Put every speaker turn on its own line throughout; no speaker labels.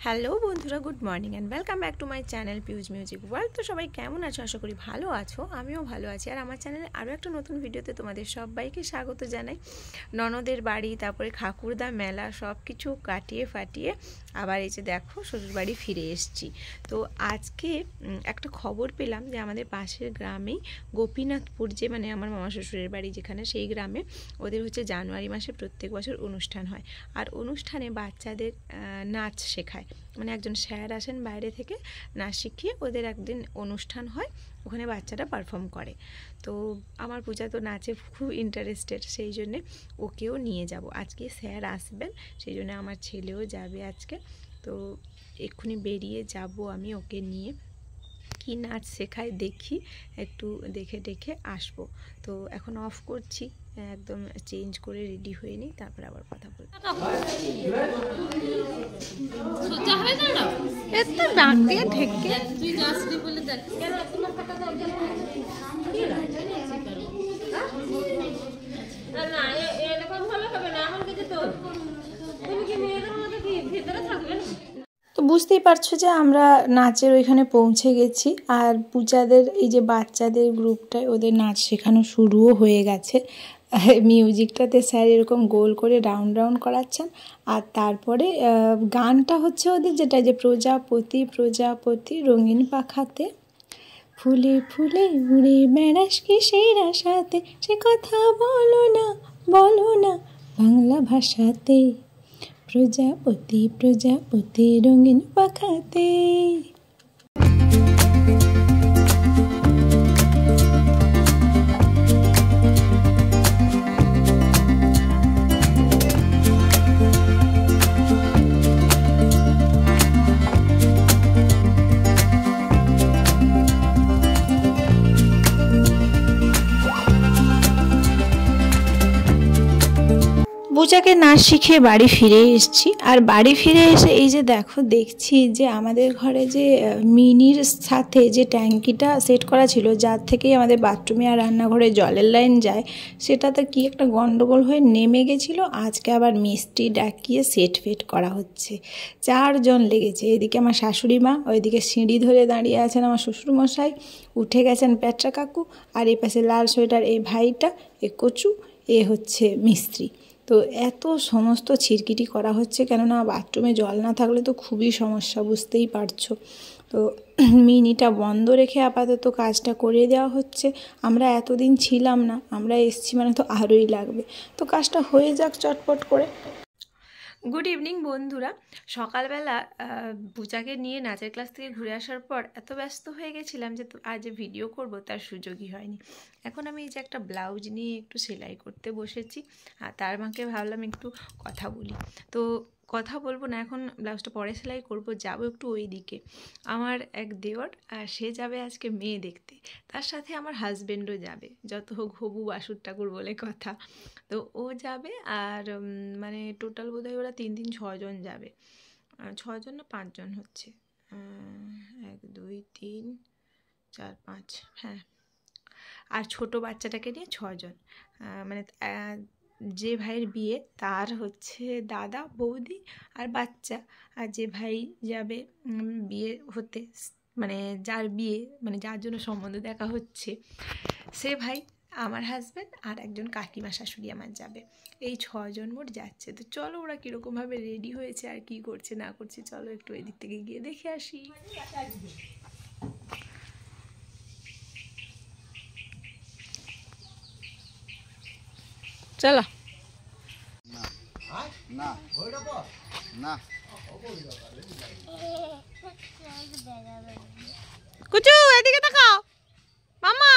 Hello বন্ধুরা, good morning and welcome back to my channel Piu's music world. তো সবাই কেমন আছো? আশা করি ভালো আছো, আমিও ভালো আছি। আর আমার চ্যানেলে আরও একটা নতুন ভিডিওতে তোমাদের সবাইকে স্বাগত জানাই। ননদের বাড়ি, তারপরে ঠাকুরদা মেলা সব কিছু কাটিয়ে ফাটিয়ে আবার এই যে দেখো শ্বশুরবাড়ি ফিরে এসেছি। তো আজকে একটা খবর পেলাম যে আমাদের পাশের গ্রামেই গোপীনাথপুর, যে মানে আমার মামা শ্বশুরের বাড়ি যেখানে, সেই গ্রামে ওদের হচ্ছে জানুয়ারি মাসে প্রত্যেক বছর অনুষ্ঠান হয়। আর অনুষ্ঠানে বাচ্চাদের নাচ শেখায়, মানে একজন স্যার আসেন বাইরে থেকে, নাচ শিখিয়ে ওদের একদিন অনুষ্ঠান হয়, ওখানে বাচ্চারা পারফর্ম করে। তো আমার পূজা তো নাচে খুব ইন্টারেস্টেড, সেই জন্যে ওকেও নিয়ে যাব। আজকে স্যার আসবেন, সেই জন্য আমার ছেলেও যাবে আজকে। তো এক্ষুনি বেরিয়ে যাব আমি ওকে নিয়ে, কি নাচ শেখায় দেখি, একটু দেখে দেখে আসবো। তো এখন অফ করছি, একদম চেঞ্জ করে রেডি হয়ে নিই, তারপর আবার কথা বলবো। তো বুঝতেই পারছো যে আমরা নাচের ওইখানে পৌঁছে গেছি, আর পূজাদের এই যে বাচ্চাদের গ্রুপটায় ওদের নাচ শেখানো শুরুও হয়ে গেছে। মিউজিকটাতে স্যার এরকম গোল করে রাউন্ড রাউন্ড করাচ্ছেন, আর তারপরে গানটা হচ্ছে ওদের যেটা, যে প্রজাপতি প্রজাপতি রঙিন পাখাতে ফুলে ফুলে উড়ে বেড়াস কিসের আশাতে, সে কথা বলো না বাংলা ভাষাতে, প্রজাপতি প্রজাপতি রঙিন পাখাতে। পূজাকে নাচ শিখিয়ে বাড়ি ফিরে এসেছি, আর বাড়ি ফিরে এসে এই যে দেখছি যে আমাদের ঘরে যে মিনির সাথে যে ট্যাঙ্কিটা সেট করা ছিল, যার থেকেই আমাদের বাথরুমে আর রান্নাঘরে জলের লাইন যায়, সেটাতে কি একটা গন্ডগোল হয়ে নেমে গেছিলো। আজকে আবার মিস্ত্রি ডাকিয়ে সেট ফেট করা হচ্ছে, 4 জন লেগেছে। এদিকে আমার শাশুড়ি মা, ওইদিকে সিঁড়ি ধরে দাঁড়িয়ে আছেন আমার শ্বশুরমশাই, উঠে গেছেন প্যাটরা কাকু, আর এই পাশে লাল সোয়েটার এই ভাইটা, এ কচু, এ হচ্ছে মিস্ত্রি। তো এত সমস্ত ছিরকিটি করা হচ্ছে, কেননা বাথরুমে জল না থাকলে তো খুবই সমস্যা, বুঝতেই পারছো। তো মিনিটা বন্ধ রেখে আপাতত কাজটা করে দেওয়া হচ্ছে। আমরা এতদিন ছিলাম না, আমরা এসছি মানে তো আরোই লাগবে, তো কাজটা হয়ে যাক চটপট করে। গুড ইভিনিং বন্ধুরা। সকালবেলা পূজাকে নিয়ে নাচের ক্লাস থেকে ঘুরে আসার পর এত ব্যস্ত হয়ে গেছিলাম যে আজ ভিডিও করব তার সুযোগই হয়নি। এখন আমি এই যে একটা ব্লাউজ নিয়ে একটু সেলাই করতে বসেছি, আর তার মাকে ভাবলাম একটু কথা বলি। তো কথা বলবো না, এখন ব্লাউজটা পরে সেলাই করব, যাবো একটু ওই দিকে। আমার এক দেওর, সে যাবে আজকে মেয়ে দেখতে, তার সাথে আমার হাজব্যান্ডও যাবে, যত হোক হবু বাসুর ঠাকুর বলে কথা। তো ও যাবে, আর মানে টোটাল বোধহয় ওরা 3 6 জন যাবে, 6 জন না 5 জন হচ্ছে, 1 2 3 4 5, হ্যাঁ। আর ছোট বাচ্চাটাকে নিয়ে 6 জন, মানে যে ভাইয়ের বিয়ে তার হচ্ছে দাদা বৌদি আর বাচ্চা, আর যে ভাই যাবে বিয়ে হতে, মানে যার বিয়ে, মানে যার জন্য সম্বন্ধ দেখা হচ্ছে, সে ভাই, আমার হাজব্যান্ড আর একজন কাকিমা শাশুড়ি আমার যাবে। এই 6 জন মোট যাচ্ছে। তো চলো ওরা কীরকমভাবে রেডি হয়েছে আর কি করছে না করছে, চলো একটু এদিক থেকে গিয়ে দেখে আসি। চলো কুচু এদিকে তাকাও, মামা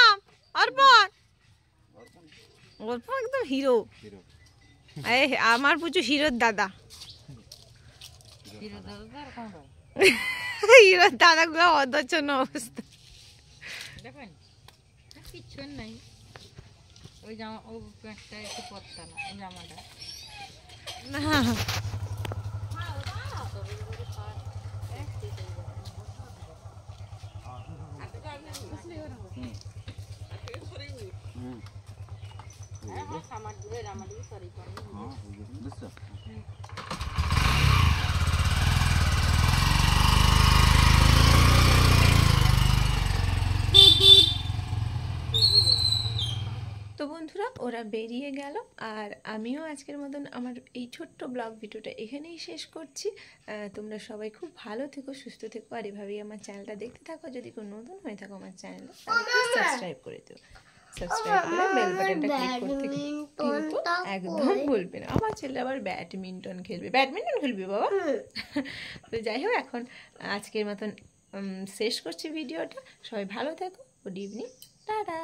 অর্পণ, অর্পণ একদম হিরো, আমার পুচু হিরোর দাদা, হিরোর দাদাগুলো অদচ্ছন্ন অবস্থা।
দেখেন কিচ্ছু নাই, ওই জামা, ও প্যান্টটা একটু পরতা না, ওই জামাটা
না ওরা বেরিয়ে গেল। আর আমিও আজকের মতন আমার এই ছোট্ট ব্লগ ভিডিওটা এখানেই শেষ করছি। তোমরা সবাই খুব ভালো থেকো, সুস্থ থেকো, আর এভাবেই আমার চ্যানেলটা দেখতে থাকো। যদি কোনো নতুন হয়ে থাকো আমার চ্যানেলটা, সাবস্ক্রাইব করে দিও। সাবস্ক্রাইব করে বেল বাটনটা ক্লিক করতে কিন্তু একদম ভুলবে না। আমার ছেলে আবার ব্যাডমিন্টন খেলবে। ব্যাডমিন্টন খেলবি বাবা? তো যাই হোক, এখন আজকের মতন শেষ করছি ভিডিওটা। সবাই ভালো থেকো। Good evening, tata.